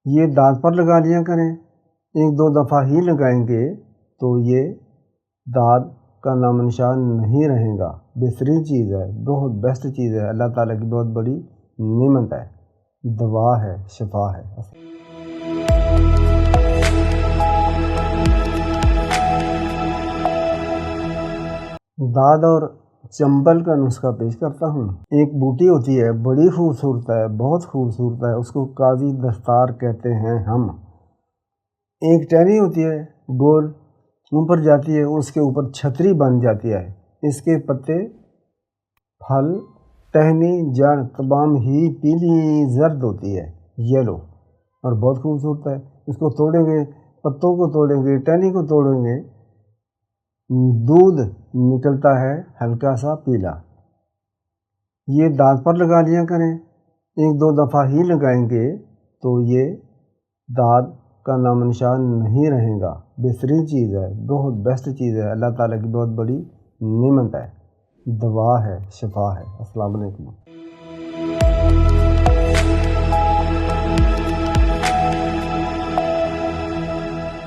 یہ دانت پر لگا لیا کریں، ایک دو دفعہ ہی لگائیں گے تو یہ دانت کا نام نشان نہیں رہے گا۔ بہترین چیز ہے، بہت بیسٹ چیز ہے، اللہ تعالیٰ کی بہت بڑی نعمت ہے، دوا ہے، شفا ہے۔ دانت اور چنبل کا نسخہ پیش کرتا ہوں۔ ایک بوٹی ہوتی ہے، بڑی خوبصورت ہے، بہت خوبصورت ہے، اس کو قاضی دستار کہتے ہیں ہم۔ ایک ٹہنی ہوتی ہے، گول اوپر جاتی ہے، اس کے اوپر چھتری بن جاتی ہے، اس کے پتے، پھل، ٹہنی، جڑ تمام ہی پیلی زرد ہوتی ہے، یلو، اور بہت خوبصورت ہے۔ اس کو توڑیں گے، پتوں کو توڑیں گے، ٹہنی کو توڑیں گے، دودھ نکلتا ہے ہلکا سا پیلا۔ یہ دانت پر لگا لیا کریں، ایک دو دفعہ ہی لگائیں گے تو یہ دانت کا نام نشان نہیں رہے گا۔ بہترین چیز ہے، بہت بیسٹ چیز ہے، اللہ تعالیٰ کی بہت بڑی نعمت ہے، دوا ہے، شفا ہے۔ السلام علیکم۔